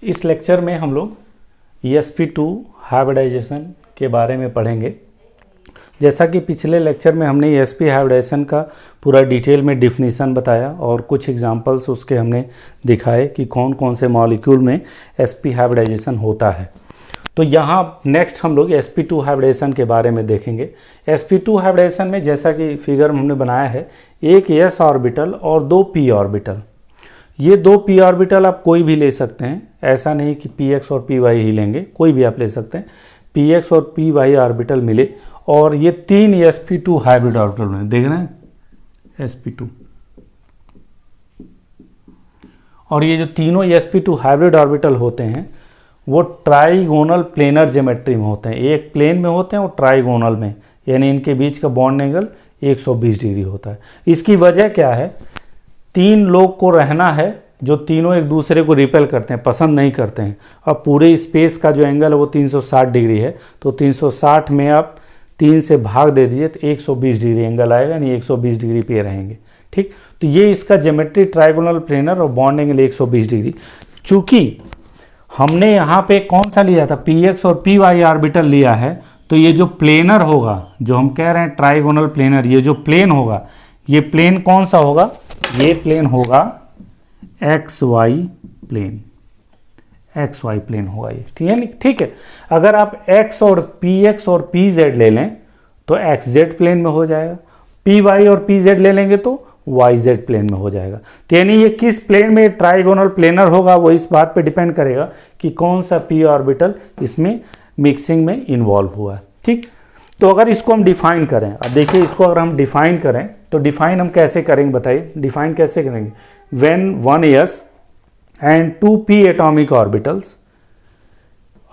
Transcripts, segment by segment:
इस लेक्चर में हम लोग sp2 हाइब्रिडाइजेशन के बारे में पढ़ेंगे। जैसा कि पिछले लेक्चर में हमने sp हाइब्रिडाइजेशन का पूरा डिटेल में डिफिनीसन बताया और कुछ एग्जांपल्स उसके हमने दिखाए कि कौन कौन से मॉलिक्यूल में sp हाइब्रिडाइजेशन होता है। तो यहाँ नेक्स्ट हम लोग sp2 हाइब्रिडाइजेशन के बारे में देखेंगे। sp2 हाइब्रिडाइजेशन में जैसा कि फिगर में हमने बनाया है, एक s ऑर्बिटल और दो p ऑर्बिटल। ये दो p ऑर्बिटल आप कोई भी ले सकते हैं, ऐसा नहीं कि px और py ही लेंगे, कोई भी आप ले सकते हैं। px और py ऑर्बिटल मिले और ये तीन sp2 हाइब्रिड ऑर्बिटल में देख रहे हैं sp2, और ये जो तीनों sp2 हाइब्रिड ऑर्बिटल होते हैं वो ट्राइगोनल प्लेनर ज्योमेट्री में होते हैं। एक प्लेन में होते हैं और ट्राइगोनल में, यानी इनके बीच का बॉन्ड एंगल 120 डिग्री होता है। इसकी वजह क्या है? तीन लोग को रहना है जो तीनों एक दूसरे को रिपेल करते हैं, पसंद नहीं करते हैं। अब पूरे स्पेस का जो एंगल है वो 360 डिग्री है, तो 360 में आप 3 से भाग दे दीजिए तो 120 डिग्री एंगल आएगा, यानी 120 डिग्री पे रहेंगे। ठीक, तो ये इसका ज्योमेट्री ट्राइगोनल प्लेनर और बॉन्ड एंगल 120 डिग्री। चूंकि हमने यहाँ पे कौन सा लिया था, px और py ऑर्बिटल लिया है, तो ये जो प्लेनर होगा, जो हम कह रहे हैं ट्राइगोनल प्लेनर, ये जो प्लेन होगा, ये प्लेन कौन सा होगा? ये प्लेन होगा xy प्लेन, xy प्लेन होगा ये। ठीक है। अगर आप x और px और pz ले लें तो xz प्लेन में हो जाएगा, py और pz ले लेंगे तो yz प्लेन में हो जाएगा। तो यानी ये किस प्लेन में ट्राइगोनल प्लेनर होगा वो इस बात पे डिपेंड करेगा कि कौन सा p ऑर्बिटल इसमें मिक्सिंग में इन्वॉल्व हुआ है। ठीक, तो अगर इसको हम डिफाइन करें, अब देखिए इसको अगर हम डिफाइन करें तो डिफाइन हम कैसे करेंगे बताइए? डिफाइन कैसे करेंगे? When 1s and 2p atomic orbitals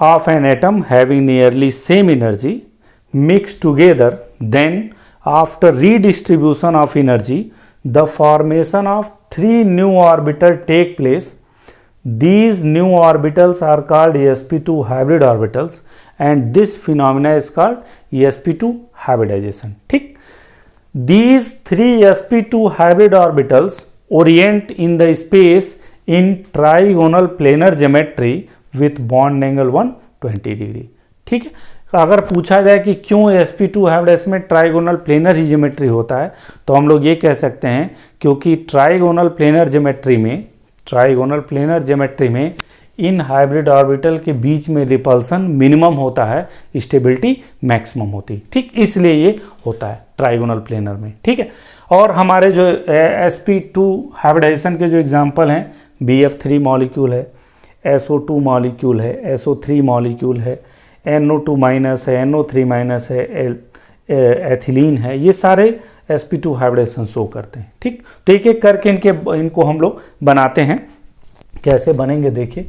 of an atom having nearly same energy mix together, then after redistribution of energy the formation of 3 new orbitals take place. These new orbitals are called sp2 hybrid orbitals and this phenomena is called sp2 hybridization. ठीक, these 3 sp2 hybrid orbitals orient in the space in trigonal planar geometry with bond angle 120 degree. ठीक है, अगर पूछा जाए कि क्यों sp2 hybridisation में trigonal planar ही geometry होता है, तो हम लोग ये कह सकते हैं क्योंकि ट्राइगोनल प्लेनर ज्योमेट्री में इन हाइब्रिड ऑर्बिटल के बीच में रिपल्सन मिनिमम होता है, स्टेबिलिटी मैक्सिमम होती है। ठीक, इसलिए ये होता है ट्राइगोनल प्लेनर में। ठीक है, और हमारे जो sp2 हाइब्रिडाइजेशन के जो एग्जांपल हैं, bf3 मॉलिक्यूल है, SO2 मॉलिक्यूल है, SO3 मॉलिक्यूल है, NO2 माइनस है, NO3 माइनस है, एथिलीन है, ये सारे sp2 हाइब्रिडाइजेशन शो करते हैं। ठीक, तो एक एक करके इनको हम लोग बनाते हैं। कैसे बनेंगे देखिए।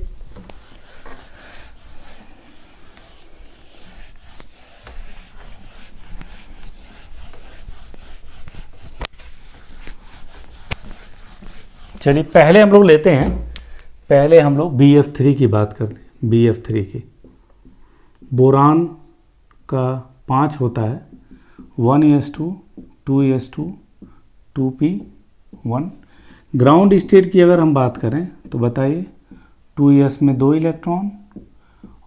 चलिए पहले हम लोग लेते हैं, पहले हम लोग bf3 की बात करते हैं। bf3 की बोरान का 5 होता है, 1s2 2s2 2p1। Ground state की अगर हम बात करें तो बताइए 2s में 2 इलेक्ट्रॉन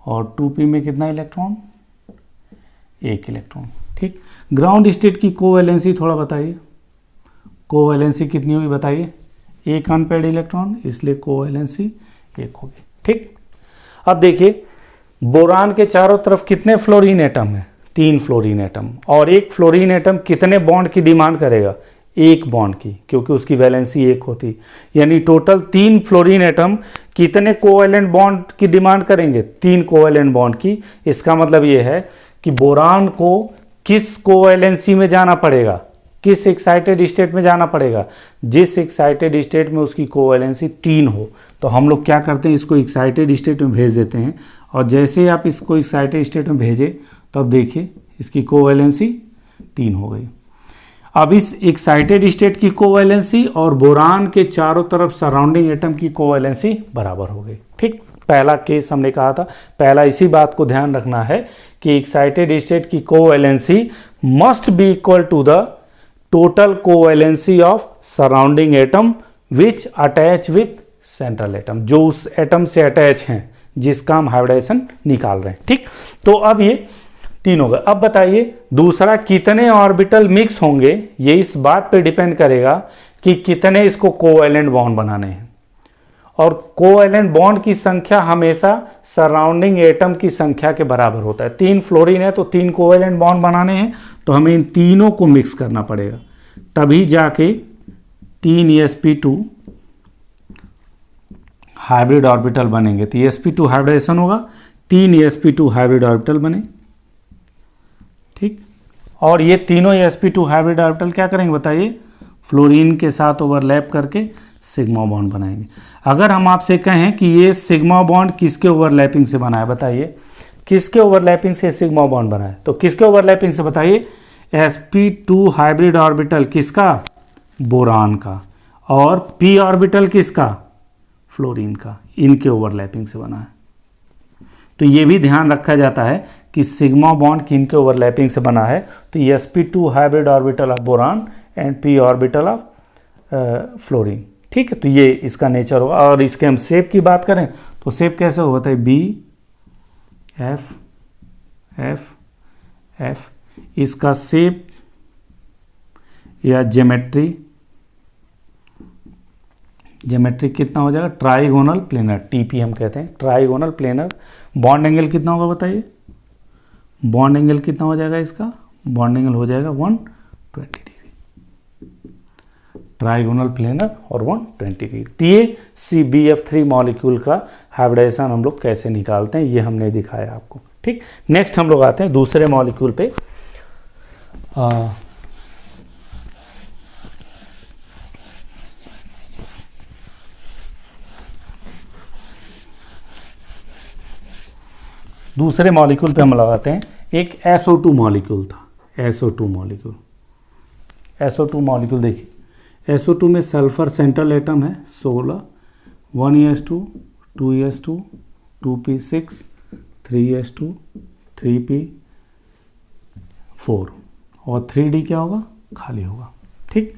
और 2p में कितना इलेक्ट्रॉन? 1 इलेक्ट्रॉन। ठीक, ग्राउंड स्टेट की कोवैलेंसी थोड़ा बताइए, कोवैलेंसी कितनी हुई बताइए? 1 अनपेयर्ड इलेक्ट्रॉन, इसलिए कोवैलेंसी 1 होगी। ठीक, अब देखिए बोरान के चारों तरफ कितने फ्लोरीन एटम है? 3 फ्लोरीन एटम, और एक फ्लोरीन एटम कितने बॉन्ड की डिमांड करेगा? 1 बॉन्ड की, क्योंकि उसकी वैलेंसी 1 होती। यानी टोटल 3 फ्लोरीन एटम कितने कोवैलेंट बॉन्ड की डिमांड करेंगे? 3 कोवैलेंट बॉन्ड की। इसका मतलब ये है कि बोरान को किस कोवैलेंसी में जाना पड़ेगा, किस एक्साइटेड स्टेट में जाना पड़ेगा? जिस एक्साइटेड स्टेट में उसकी कोवैलेंसी 3 हो। तो हम लोग क्या करते हैं, इसको एक्साइटेड स्टेट में भेज देते हैं, और जैसे ही आप इसको एक्साइटेड स्टेट में भेजें तो अब देखिए इसकी कोवैलेंसी 3 हो गई। अब इस एक्साइटेड स्टेट की कोवैलेंसी और बोरान के चारों तरफ सराउंडिंग एटम की कोवैलेंसी बराबर हो गई। ठीक, पहला केस हमने कहा था, पहला इसी बात को ध्यान रखना है कि एक्साइटेड स्टेट की covalency must be equal to the total covalency of surrounding atom which attach with central atom, जो उस एटम से अटैच हैं जिसका हम हाइब्रिडाइजेशन निकाल रहे हैं। ठीक, तो अब ये 3 हो गए। अब बताइए दूसरा कितने ऑर्बिटल मिक्स होंगे, ये इस बात पे डिपेंड करेगा कि कितने इसको कोवैलेंट बॉन्ड बनाने हैं। और कोवैलेंट बॉन्ड की संख्या हमेशा सराउंडिंग एटम की संख्या के बराबर होता है। 3 फ्लोरीन है तो 3 कोवैलेंट बॉन्ड बनाने हैं, तो हमें इन तीनों को मिक्स करना पड़ेगा, तभी जाके 3 sp2 हाइब्रिड ऑर्बिटल बनेंगे। तो sp2 हाइब्रिडाइजेशन होगा, 3 sp2 हाइब्रिड ऑर्बिटल बने। ठीक, और ये तीनों sp2 हाइब्रिड ऑर्बिटल क्या करेंगे बताइए, फ्लोरीन के साथ ओवरलैप करके सिग्मा बॉन्ड बनाएंगे। अगर हम आपसे कहें कि ये सिग्मा बॉन्ड किसके ओवरलैपिंग से बना है, बताइए किसके ओवरलैपिंग से सिग्मा बॉन्ड बना है, तो किसके ओवरलैपिंग से बताइए, sp2 हाइब्रिड ऑर्बिटल किसका, बोरान का, और p ऑर्बिटल किसका, फ्लोरीन का, इनके ओवरलैपिंग से बना है। तो ये भी ध्यान रखा जाता है कि सिग्मा बॉन्ड किनके ओवरलैपिंग से बना है, तो sp2 hybrid orbital of boron and p orbital of fluorine. ठीक है, तो ये इसका नेचर होगा। और इसके हम शेप की बात करें तो शेप कैसे होगा बताइए, बी एफ एफ एफ, इसका शेप या ज्योमेट्री कितना हो जाएगा, ट्राइगोनल प्लेनर, टीपी हम कहते हैं, ट्राइगोनल प्लेनर। बॉन्ड एंगल कितना होगा बताइए, बॉन्ड एंगल कितना हो जाएगा इसका, बॉन्ड एंगल हो जाएगा 120 डिग्री, ट्राइगोनल प्लेनर और 120 डिग्री। तो ये CbF3 मॉलिक्यूल का हाइब्रिडाइजेशन हम लोग कैसे निकालते हैं ये हमने दिखाया आपको। ठीक, नेक्स्ट हम लोग आते हैं दूसरे मॉलिक्यूल पे। दूसरे मॉलिक्यूल पे हम लगाते हैं, एक SO2 मॉलिक्यूल था, SO2 मॉलिक्यूल देखिए, SO2 में सल्फर सेंट्रल एटम है 16, 1s2, 2s2, 2p6, 3s2, 3p4 और 3d क्या होगा, खाली होगा। ठीक,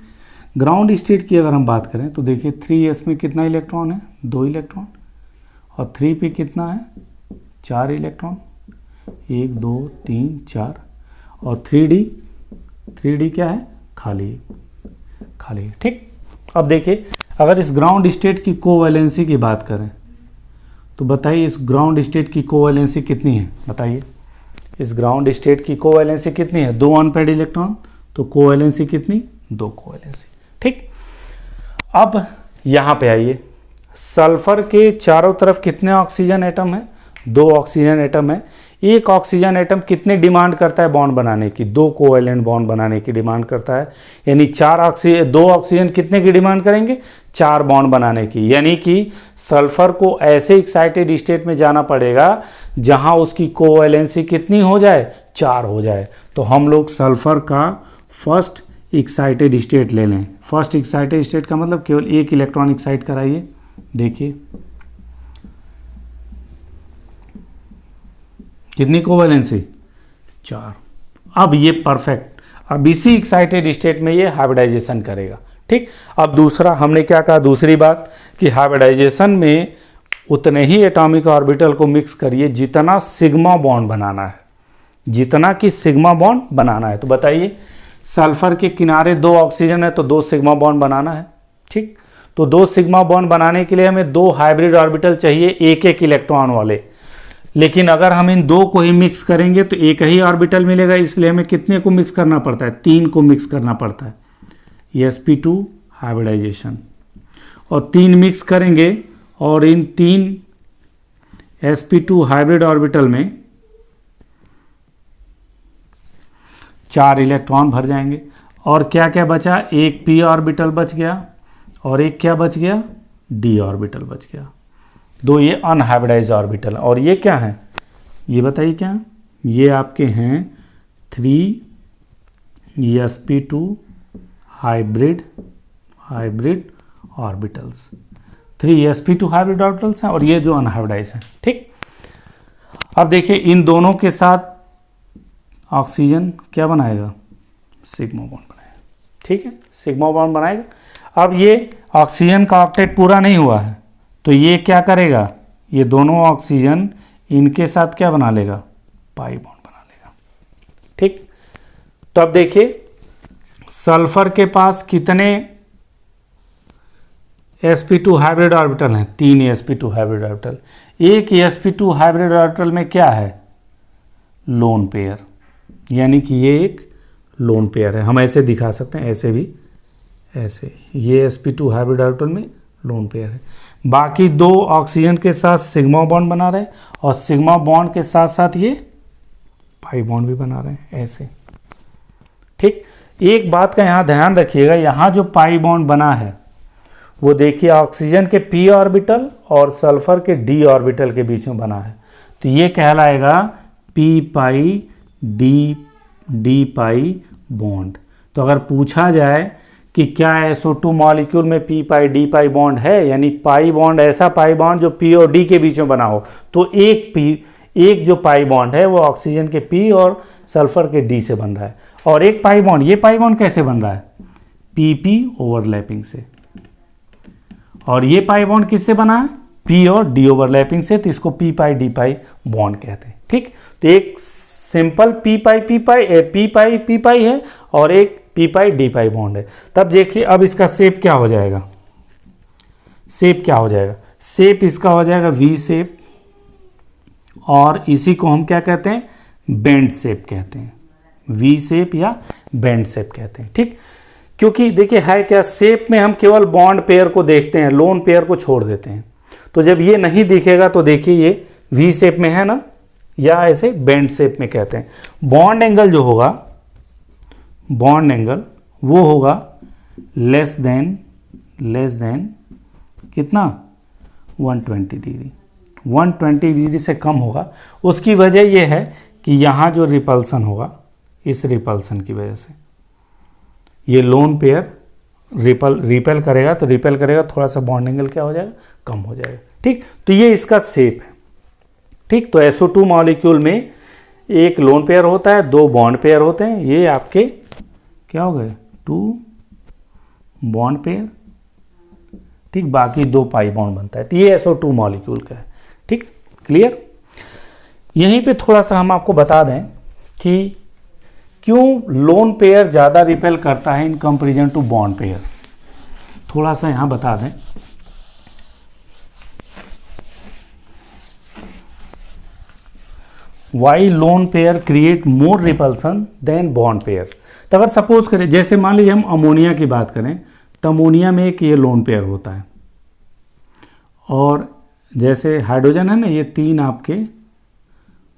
ग्राउंड स्टेट की अगर हम बात करें तो देखिए 3s में कितना इलेक्ट्रॉन है, 2 इलेक्ट्रॉन, और 3p कितना है, 4 इलेक्ट्रॉन, 1 2 3 4, और 3d क्या है, खाली। ठीक, अब देखिए अगर इस ग्राउंड स्टेट की कोवैलेंसी की बात करें तो बताइए इस ग्राउंड स्टेट की कोवैलेंसी कितनी है, बताइए इस ग्राउंड स्टेट की कोवैलेंसी कितनी है, 2 अनपेयर्ड इलेक्ट्रॉन, तो कोवैलेंसी कितनी, 2 कोवैलेंसी। ठीक, अब यहाँ पे आइए, सल्फर के चारों तरफ कितने ऑक्सीजन एटम है, 2 ऑक्सीजन एटम है। एक ऑक्सीजन एटम कितने डिमांड करता है बॉन्ड बनाने की, 2 कोवैलेंट बॉन्ड बनाने की डिमांड करता है, यानी 2 ऑक्सीजन कितने की डिमांड करेंगे, 4 बॉन्ड बनाने की। यानी कि सल्फर को ऐसे एक्साइटेड स्टेट में जाना पड़ेगा जहां उसकी कोवैलेंसी कितनी हो जाए, 4 हो जाए। तो हम लोग सल्फर का फर्स्ट एक्साइटेड स्टेट ले लें। फर्स्ट एक्साइटेड स्टेट का मतलब केवल 1 इलेक्ट्रॉन एक्साइट कराइए, देखिए कितनी कोवैलेंसी, 4। अब ये परफेक्ट, अब इसी एक्साइटेड स्टेट में ये हाइब्रिडाइजेशन करेगा। ठीक, अब दूसरा हमने क्या कहा, दूसरी बात कि हाइब्रिडाइजेशन में उतने ही एटॉमिक ऑर्बिटल को मिक्स करिए जितना सिग्मा बॉन्ड बनाना है, जितना कि सिग्मा बॉन्ड बनाना है। तो बताइए सल्फर के किनारे 2 ऑक्सीजन है तो 2 सिग्मा बॉन्ड बनाना है। ठीक, तो 2 सिग्मा बॉन्ड बनाने के लिए हमें 2 हाइब्रिड ऑर्बिटल चाहिए 1-1 इलेक्ट्रॉन वाले, लेकिन अगर हम इन 2 को ही मिक्स करेंगे तो एक ही ऑर्बिटल मिलेगा, इसलिए हमें कितने को मिक्स करना पड़ता है, 3 को मिक्स करना पड़ता है, sp2 हाइब्रिडाइजेशन, और 3 मिक्स करेंगे और इन 3 sp2 हाइब्रिड ऑर्बिटल में 4 इलेक्ट्रॉन भर जाएंगे। और क्या क्या बचा, एक p ऑर्बिटल बच गया और एक क्या बच गया, d ऑर्बिटल बच गया। 2 ये अनहाइब्रिडाइज्ड ऑर्बिटल, और ये क्या है, ये बताइए क्या है? ये आपके हैं 3 sp2 hybrid orbitals, 3 sp2 hybrid orbitals हैं, और ये जो अनहाइब्रिडाइज्ड हैं। ठीक, अब देखिए इन दोनों के साथ ऑक्सीजन क्या बनाएगा, सिग्मा बॉन्ड बनाएगा। ठीक है, सिग्मा बॉन्ड बनाएगा। अब ये ऑक्सीजन का ऑक्टेट पूरा नहीं हुआ है, तो ये क्या करेगा, ये दोनों ऑक्सीजन इनके साथ क्या बना लेगा, पाई बॉन्ड बना लेगा। ठीक, तो अब देखिए सल्फर के पास कितने sp2 हाइब्रिड ऑर्बिटल हैं, 3 sp2 हाइब्रिड ऑर्बिटल। एक sp2 हाइब्रिड ऑर्बिटल में क्या है, लोन पेयर, यानी कि ये एक लोन पेयर है। हम ऐसे दिखा सकते हैं, ऐसे भी, ऐसे, ये sp2 हाइब्रिड ऑर्बिटल में लोन पेयर है। बाकी दो ऑक्सीजन के साथ सिग्मा बॉन्ड बना रहे हैं और सिग्मा बॉन्ड के साथ साथ ये पाई बॉन्ड भी बना रहे हैं, ऐसे। ठीक, एक बात का यहाँ ध्यान रखिएगा, यहाँ जो पाई बॉन्ड बना है वो देखिए ऑक्सीजन के p ऑर्बिटल और सल्फर के d ऑर्बिटल के बीच में बना है, तो ये कहलाएगा p पाई d पाई बॉन्ड। तो अगर पूछा जाए कि क्या SO2 मॉलिक्यूल में p पाई d पाई बॉन्ड है, यानी पाई बॉन्ड, ऐसा पाई बॉन्ड जो p और d के बीच में बना हो, तो एक जो पाई बॉन्ड है वो ऑक्सीजन के p और सल्फर के d से बन रहा है, और एक पाई बॉन्ड, ये पाई बॉन्ड कैसे बन रहा है, pp ओवरलैपिंग से, और ये पाई बॉन्ड किससे बना है, p और d ओवरलैपिंग से, तो इसको p पाई d पाई बॉन्ड कहते हैं। ठीक, तो एक सिंपल p पाई है और एक p पाई d पाई बॉन्ड है। तब देखिए अब इसका शेप क्या हो जाएगा, शेप क्या हो जाएगा, शेप इसका हो जाएगा V शेप, और इसी को हम क्या कहते हैं, बेंड शेप कहते हैं, V शेप या बेंड शेप कहते हैं। ठीक, क्योंकि देखिए है क्या, शेप में हम केवल बॉन्ड पेयर को देखते हैं, लोन पेयर को छोड़ देते हैं। तो जब ये नहीं दिखेगा तो देखिए ये V शेप में है ना, या ऐसे बेंड शेप में कहते हैं। बॉन्ड एंगल जो होगा, बॉन्ड एंगल वो होगा लेस देन कितना, 120 डिग्री, 120 डिग्री से कम होगा। उसकी वजह यह है कि यहाँ जो रिपल्सन होगा, इस रिपल्सन की वजह से ये लोन पेयर रिपेल करेगा, तो रिपेल करेगा, थोड़ा सा बॉन्ड एंगल क्या हो जाएगा, कम हो जाएगा। ठीक, तो ये इसका शेप है। ठीक, तो SO2 मॉलिक्यूल में एक लोन पेयर होता है, दो बॉन्ड पेयर होते हैं, ये आपके क्या हो गए, 2 बॉन्ड पेयर। ठीक, बाकी 2 पाई बॉन्ड बनता है, तो ये SO2 मॉलिक्यूल का है। ठीक, क्लियर। यहीं पे थोड़ा सा हम आपको बता दें कि क्यों लोन पेयर ज़्यादा रिपेल करता है in comparison to bond pair, थोड़ा सा यहाँ बता दें। Why lone pair create more repulsion than bond pair. तो अगर सपोज करें, जैसे मान लीजिए हम अमोनिया की बात करें, तो अमोनिया में एक ये लोन पेयर होता है, और जैसे हाइड्रोजन है ना, ये 3 आपके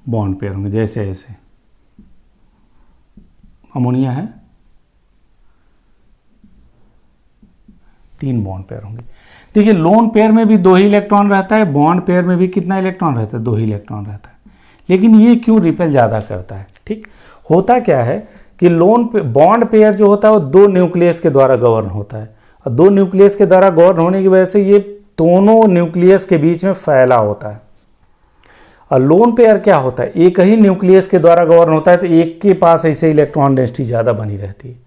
बॉन्ड पेयर होंगे, जैसे ऐसे अमोनिया है, 3 बॉन्ड पेयर होंगे। देखिए लोन पेयर में भी 2 ही इलेक्ट्रॉन रहता है, बॉन्ड पेयर में भी कितना इलेक्ट्रॉन रहता है, 2 ही इलेक्ट्रॉन रहता है। लेकिन ये क्यों रिपेल ज़्यादा करता है, ठीक, होता क्या है कि बॉन्ड पेयर जो होता है वो 2 न्यूक्लियस के द्वारा गवर्न होता है, और 2 न्यूक्लियस के द्वारा गवर्न होने की वजह से ये दोनों न्यूक्लियस के बीच में फैला होता है। और लोन पेयर क्या होता है, एक ही न्यूक्लियस के द्वारा गवर्न होता है, तो एक के पास ऐसे इलेक्ट्रॉन डेंसिटी ज़्यादा बनी रहती है।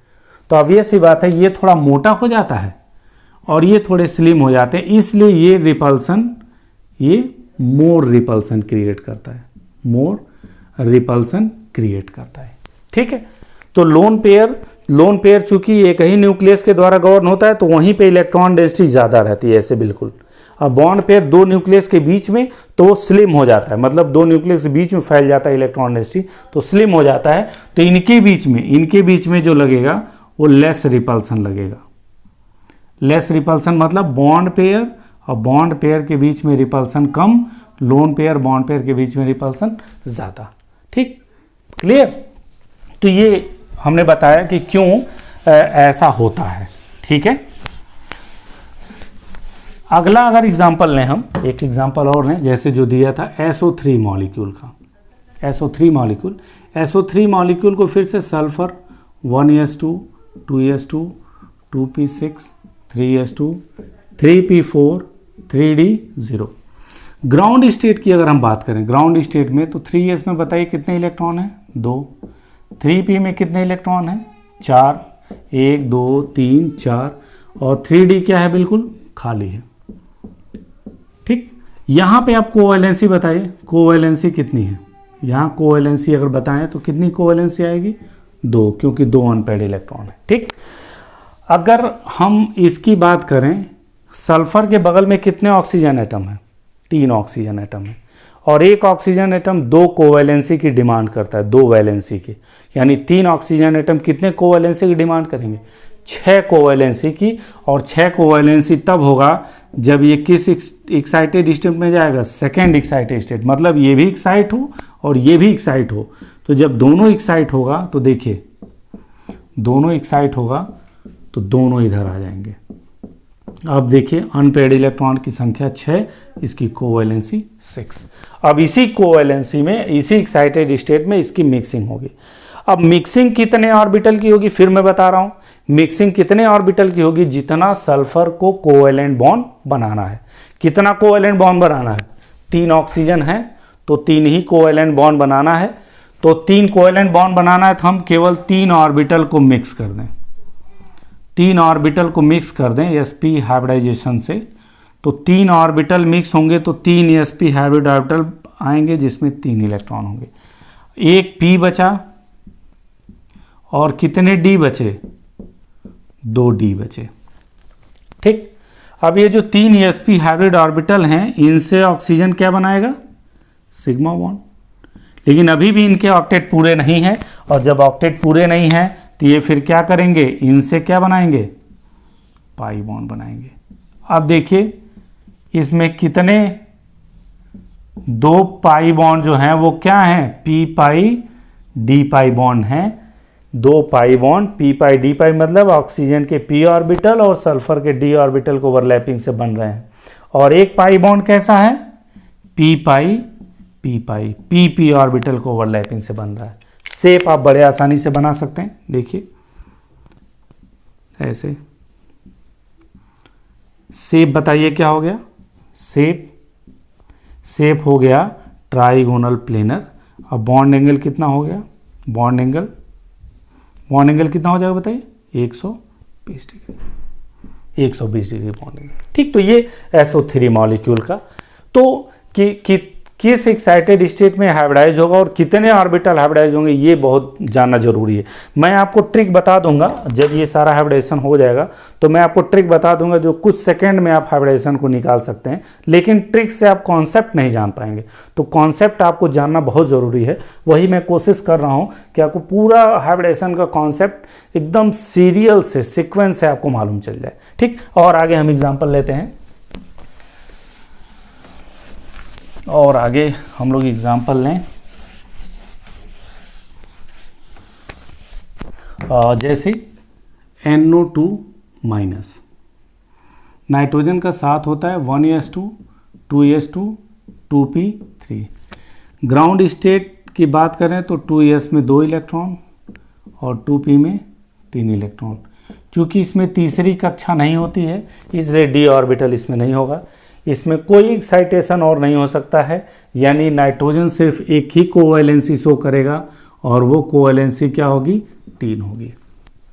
तो ऑब्वियस सी बात है, ये थोड़ा मोटा हो जाता है और ये थोड़े स्लिम हो जाते हैं, इसलिए ये मोर रिपल्सन क्रिएट करता है, मोर रिपल्सन क्रिएट करता है। ठीक है, तो लोन पेयर चूंकि एक ही न्यूक्लियस के द्वारा गवर्न होता है, तो वहीं पे इलेक्ट्रॉन डेंसिटी ज़्यादा रहती है, ऐसे बिल्कुल। अब बॉन्ड पेयर 2 न्यूक्लियस के बीच में, तो वो स्लिम हो जाता है, मतलब 2 न्यूक्लियस के बीच में फैल जाता है इलेक्ट्रॉन डेंसिटी, तो स्लिम हो जाता है। तो इनके बीच में जो लगेगा वो लेस रिपल्सन लगेगा। लेस रिपल्सन मतलब बॉन्ड पेयर और बॉन्ड पेयर के बीच में रिपल्सन कम, लोन पेयर बॉन्ड पेयर के बीच में रिपल्सन ज़्यादा। ठीक, क्लियर। तो ये हमने बताया कि क्यों ऐसा होता है। ठीक है, अगला अगर एग्जाम्पल लें, हम एक एग्जाम्पल और लें, जैसे जो दिया था SO3 मॉलिक्यूल का। SO3 मॉलिक्यूल को फिर से sulphur 1s2 2s2 2p6 3s2 3p4 3d0। Ground state की अगर हम बात करें, ग्राउंड स्टेट में तो 3s में बताइए कितने इलेक्ट्रॉन हैं, 2। 3p में कितने इलेक्ट्रॉन हैं, 4, 1 2 3 4, और 3d क्या है, बिल्कुल खाली है। ठीक, यहाँ पे आप कोवैलेंसी बताइए, कोवैलेंसी कितनी है? यहाँ कोवैलेंसी अगर बताएं तो कितनी कोवैलेंसी आएगी? 2, क्योंकि 2 अनपेयर्ड इलेक्ट्रॉन है। ठीक, अगर हम इसकी बात करें, सल्फर के बगल में कितने ऑक्सीजन एटम है? 3 ऑक्सीजन एटम है, और एक ऑक्सीजन एटम 2 कोवैलेंसी की डिमांड करता है, 2 वैलेंसी की। यानी 3 ऑक्सीजन एटम कितने कोवैलेंसी की डिमांड करेंगे? 6 कोवैलेंसी की। और 6 कोवैलेंसी तब होगा जब ये किस एक्साइटेड स्टेट में जाएगा? सेकेंड एक्साइटेड स्टेट, मतलब ये भी एक्साइट हो और ये भी एक्साइट हो। तो जब दोनों एक्साइट होगा तो देखिए, दोनों एक्साइट होगा तो दोनों इधर आ जाएंगे। अब देखिए, अनपेयर्ड इलेक्ट्रॉन की संख्या 6, इसकी कोवैलेंसी 6। अब इसी कोवैलेंसी में, इसी एक्साइटेड स्टेट में इसकी मिक्सिंग होगी। अब मिक्सिंग कितने ऑर्बिटल की होगी? फिर मैं बता रहा हूं, मिक्सिंग कितने ऑर्बिटल की होगी? जितना सल्फर को कोवैलेंट बॉन्ड बनाना है। कितना कोवैलेंट बॉन्ड बनाना है? 3 ऑक्सीजन है तो 3 ही कोवैलेंट बॉन्ड बनाना है। तो 3 कोवैलेंट बॉन्ड बनाना है तो हम केवल 3 ऑर्बिटल को मिक्स कर दें, 3 ऑर्बिटल को मिक्स कर दें sp हाइब्रिडाइजेशन से। तो 3 ऑर्बिटल मिक्स होंगे तो 3 sp हाइब्रिड ऑर्बिटल आएंगे, जिसमें 3 इलेक्ट्रॉन होंगे। एक p बचा और कितने d बचे? 2 d बचे। ठीक, अब ये जो 3 sp हाइब्रिड ऑर्बिटल हैं, इनसे ऑक्सीजन क्या बनाएगा? Sigma bond. लेकिन अभी भी इनके ऑक्टेट पूरे नहीं हैं, और जब ऑक्टेट पूरे नहीं हैं तो ये फिर क्या करेंगे? इनसे क्या बनाएंगे? पाई बॉन्ड बनाएंगे। अब देखिए, इसमें कितने 2 पाई बॉन्ड जो हैं वो क्या हैं? p पाई d पाई बॉन्ड हैं। 2 पाई बॉन्ड p पाई d पाई, मतलब ऑक्सीजन के p ऑर्बिटल और सल्फर के d ऑर्बिटल को ओवरलैपिंग से बन रहे हैं। और एक पाई बॉन्ड कैसा है? p पाई p ऑर्बिटल को ओवरलैपिंग से बन रहा है। शेप आप बड़े आसानी से बना सकते हैं। देखिए ऐसे शेप बताइए क्या हो गया? शेप हो गया ट्राइगोनल प्लेनर। अब बॉन्ड एंगल कितना हो गया? बॉन्ड एंगल कितना हो जाएगा बताइए? 120 डिग्री, 120 डिग्री बॉन्ड एंगल। ठीक, तो ये SO3 मॉलिक्यूल का, तो किस एक्साइटेड स्टेट में हाइब्रिडाइज होगा और कितने ऑर्बिटल हाइब्रिडाइज होंगे, ये बहुत जानना जरूरी है। मैं आपको ट्रिक बता दूंगा, जब ये सारा हाइब्रिडाइजेशन हो जाएगा तो मैं आपको ट्रिक बता दूंगा, जो कुछ सेकंड में आप हाइब्रिडाइजेशन को निकाल सकते हैं। लेकिन ट्रिक से आप कॉन्सेप्ट नहीं जान पाएंगे, तो कॉन्सेप्ट आपको जानना बहुत ज़रूरी है। वही मैं कोशिश कर रहा हूँ कि आपको पूरा हाइब्रिडाइजेशन का कॉन्सेप्ट एकदम सीरियल से, सिक्वेंस से आपको मालूम चल जाए। ठीक, और आगे हम एग्जाम्पल लेते हैं, और आगे हम लोग एग्जाम्पल लें। जैसे NO2 माइनस, नाइट्रोजन का साथ होता है 1s2 2s2 2p3। Ground state की बात करें तो 2s में 2 इलेक्ट्रॉन और 2p में 3 इलेक्ट्रॉन। चूँकि इसमें तीसरी कक्षा नहीं होती है, इसलिए d ऑर्बिटल इसमें नहीं होगा। इसमें कोई एक्साइटेशन और नहीं हो सकता है, यानी नाइट्रोजन सिर्फ एक ही कोवैलेंसी शो करेगा, और वो कोवैलेंसी क्या होगी? 3 होगी।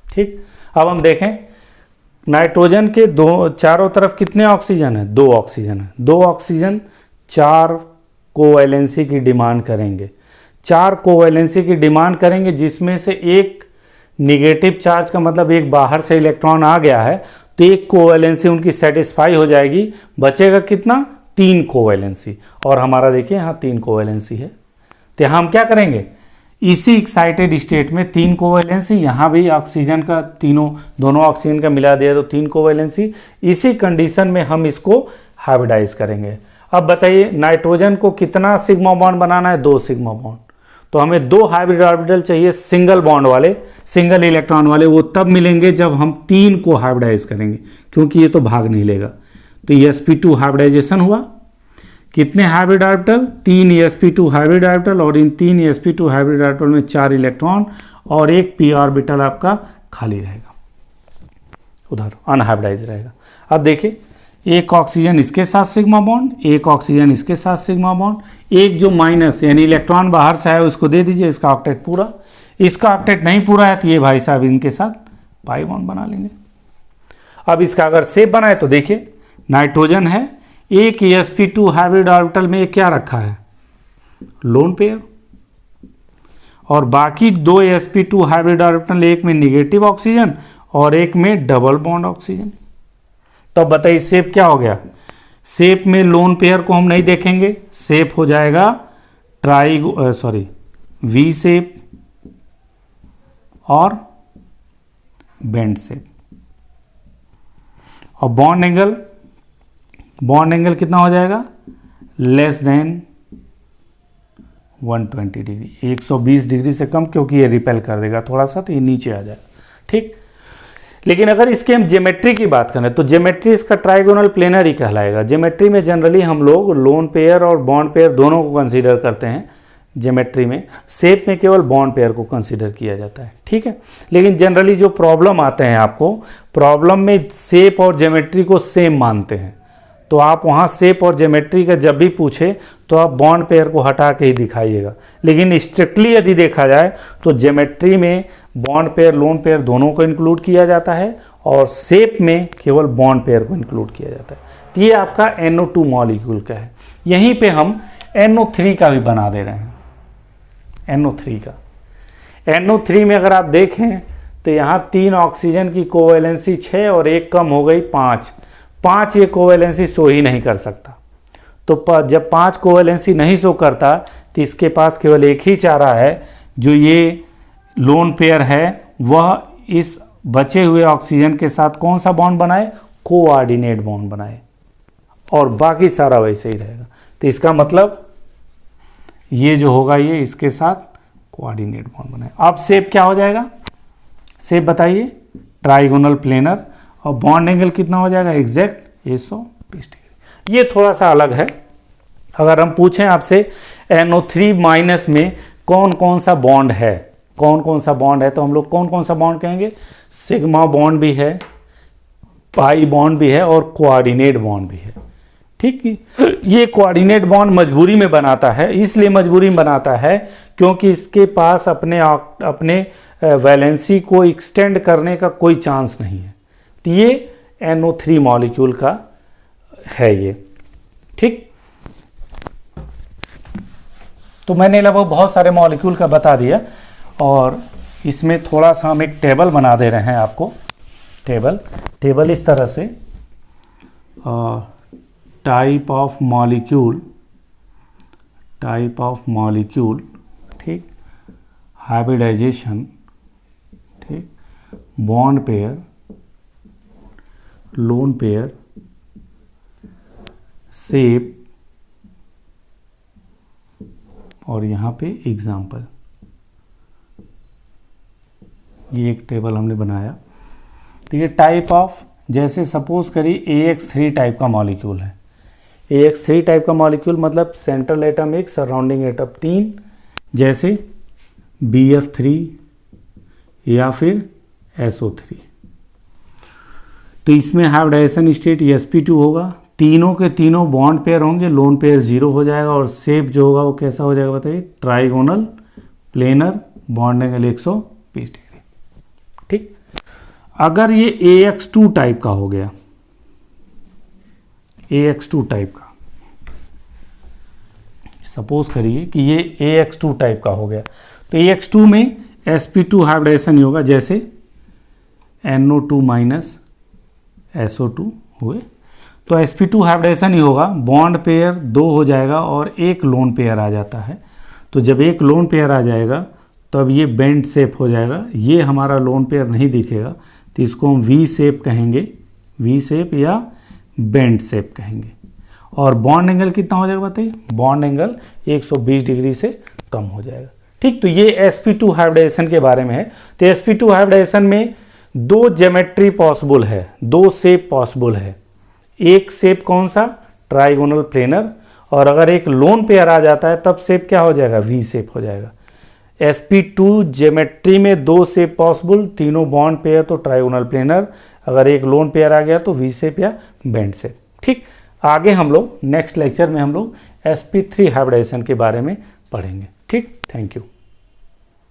ठीक, अब हम देखें, नाइट्रोजन के चारों तरफ कितने ऑक्सीजन है? 2 ऑक्सीजन है। 2 ऑक्सीजन 4 कोवैलेंसी की डिमांड करेंगे। 4 कोवैलेंसी की डिमांड करेंगे, जिसमें से एक निगेटिव चार्ज का मतलब एक बाहर से इलेक्ट्रॉन आ गया है, तो एक कोवैलेंसी उनकी सेटिस्फाई हो जाएगी। बचेगा कितना? 3 कोवैलेंसी। और हमारा देखिए यहाँ 3 कोवैलेंसी है, तो यहाँ हम क्या करेंगे? इसी एक्साइटेड स्टेट में 3 कोवैलेंसी, यहाँ भी ऑक्सीजन का दोनों ऑक्सीजन का मिला दिया तो 3 कोवैलेंसी। इसी कंडीशन में हम इसको हाइब्रिडाइज करेंगे। अब बताइए, नाइट्रोजन को कितना सिग्मा बॉन्ड बनाना है? 2 सिग्मा बॉन्ड। तो हमें 2 हाइब्रिड ऑर्बिटल चाहिए, सिंगल बॉन्ड वाले, सिंगल इलेक्ट्रॉन वाले। वो तब मिलेंगे जब हम 3 को हाइब्रिडाइज करेंगे, क्योंकि ये तो भाग नहीं लेगा। तो sp2 हाइब्रिडाइजेशन हुआ। कितने hybrid orbital? 3 sp2 hybrid orbital, और इन 3 sp2 हाइब्रिड ऑर्बिटल में 4 इलेक्ट्रॉन और एक p ऑर्बिटल आपका खाली रहेगा, उधर अनहाइब्रिडाइज रहेगा। अब देखिए, एक ऑक्सीजन इसके साथ सिग्मा बॉन्ड, एक ऑक्सीजन इसके साथ सिग्मा बॉन्ड, एक जो माइनस यानी इलेक्ट्रॉन बाहर से आया उसको दे दीजिए, इसका ऑक्टेट पूरा। इसका ऑक्टेट नहीं पूरा है तो ये भाई साहब इनके साथ पाई बॉन्ड बना लेंगे। अब इसका अगर शेप बनाए तो देखिए, नाइट्रोजन है, एक sp2 हाइब्रिड ऑर्बिटल में क्या रखा है, लोन पेयर, और बाकी दो sp2 हाइब्रिड ऑर्बिटल, एक में निगेटिव ऑक्सीजन और एक में डबल बॉन्ड ऑक्सीजन। तो बताइए शेप क्या हो गया, शेप में लोन पेयर को हम नहीं देखेंगे, शेप हो जाएगा वी शेप और बेंड शेप। और बॉन्ड एंगल कितना हो जाएगा, लेस देन 120 डिग्री, 120 डिग्री से कम, क्योंकि ये रिपेल कर देगा थोड़ा सा, तो ये नीचे आ जाएगा। ठीक, लेकिन अगर इसके हम ज्योमेट्री की बात करें तो ज्योमेट्री इसका ट्राइगोनल प्लेनर ही कहलाएगा। ज्योमेट्री में जनरली हम लोग लोन पेयर और बॉन्ड पेयर दोनों को कंसीडर करते हैं ज्योमेट्री में, शेप में केवल बॉन्ड पेयर को कंसीडर किया जाता है। ठीक है, लेकिन जनरली जो प्रॉब्लम आते हैं आपको, प्रॉब्लम में शेप और ज्योमेट्री को सेम मानते हैं, तो आप वहाँ शेप और ज्योमेट्री का जब भी पूछे तो आप बॉन्ड पेयर को हटा के ही दिखाइएगा। लेकिन स्ट्रिक्टली यदि देखा जाए तो ज्योमेट्री में बॉन्ड पेयर लोन पेयर दोनों को इंक्लूड किया जाता है और शेप में केवल बॉन्ड पेयर को इंक्लूड किया जाता है। तो ये आपका NO2 मॉलिक्यूल का है। यहीं पे हम NO3 का भी बना दे रहे हैं, NO3 का। NO3 में अगर आप देखें तो यहाँ 3 ऑक्सीजन की कोवैलेंसी 6 और एक कम हो गई 5, ये कोवैलेंसी शो ही नहीं कर सकता। तो जब 5 कोवैलेंसी नहीं शो करता तो इसके पास केवल एक ही चारा है, जो ये लोन पेयर है वह इस बचे हुए ऑक्सीजन के साथ कौन सा बॉन्ड बनाए, कोऑर्डिनेट बॉन्ड बनाए, और बाकी सारा वैसे ही रहेगा। तो इसका मतलब ये जो होगा ये इसके साथ कोऑर्डिनेट बॉन्ड बनाए। अब शेप क्या हो जाएगा, शेप बताइए, ट्राइगोनल प्लेनर, और बॉन्ड एंगल कितना हो जाएगा, एग्जैक्ट 120 डिग्री। ये थोड़ा सा अलग है। अगर हम पूछें आपसे NO3 माइनस में कौन कौन सा बॉन्ड है, तो हम लोग कौन कौन सा बॉन्ड कहेंगे, सिग्मा बॉन्ड भी है, पाई बॉन्ड भी है और कोऑर्डिनेट बॉन्ड भी है। ठीक, ये कोऑर्डिनेट बॉन्ड मजबूरी में बनाता है, इसलिए मजबूरी में बनाता है क्योंकि इसके पास अपने वैलेंसी को एक्सटेंड करने का कोई चांस नहीं है। तो ये NO3 मॉलिक्यूल का है ये। ठीक, तो मैंने लगभग बहुत सारे मॉलिक्यूल का बता दिया, और इसमें थोड़ा सा हम एक टेबल बना दे रहे हैं आपको। टेबल इस तरह से, टाइप ऑफ मॉलिक्यूल, ठीक, हाइब्रिडाइजेशन, ठीक, bond pair, lone pair, shape, और यहाँ पे एग्जाम्पल। ये एक टेबल हमने बनाया। तो ये टाइप ऑफ, जैसे सपोज करिए AX3 टाइप का मॉलिक्यूल है। AX3 टाइप का मॉलिक्यूल मतलब सेंट्रल एटम 1, सराउंडिंग एटम 3, जैसे BF3 या फिर SO3। तो इसमें हाइब्रिडाइजेशन स्टेट sp2 होगा, तीनों के तीनों बॉन्ड पेयर होंगे, लोन पेयर 0 हो जाएगा, और शेप जो होगा वो कैसा हो जाएगा बताइए, trigonal planar, bond angle 120 degree. ठीक, अगर ये AX2 टाइप का हो गया, AX2 टाइप का, सपोज करिए कि ये AX2 टाइप का हो गया, तो AX2 में sp2 हाइब्रिडाइजेशन ही होगा, जैसे NO2 माइनस SO2 हुए, तो sp2 हाइब्रिडाइजेशन ही होगा, बॉन्ड पेयर 2 हो जाएगा और एक लोन पेयर आ जाता है। तो जब एक लोन पेयर आ जाएगा तो अब ये बेंड शेप हो जाएगा, ये हमारा लोन पेयर नहीं दिखेगा, तो इसको हम वी शेप कहेंगे, वी शेप या बेंड शेप कहेंगे। और बॉन्ड एंगल कितना हो जाएगा बताइए, बॉन्ड एंगल 120 डिग्री से कम हो जाएगा। ठीक, तो ये sp2 हाइब्रिडाइजेशन के बारे में है। तो sp2 हाइब्रिडाइजेशन में 2 ज्योमेट्री पॉसिबल है, 2 शेप पॉसिबल है। एक शेप कौन सा, ट्राइगोनल प्लेनर, और अगर एक लोन पेयर आ जाता है तब शेप क्या हो जाएगा, वी शेप हो जाएगा। sp2 ज्योमेट्री में 2 शेप पॉसिबल, तीनों बॉन्ड पेयर तो ट्राइगोनल प्लेनर, अगर एक लोन पेयर आ गया तो वी शेप या बेंड शेप। ठीक, आगे हम लोग नेक्स्ट लेक्चर में हम लोग sp3 हाइब्रिडाइजेशन के बारे में पढ़ेंगे। ठीक, थैंक यू।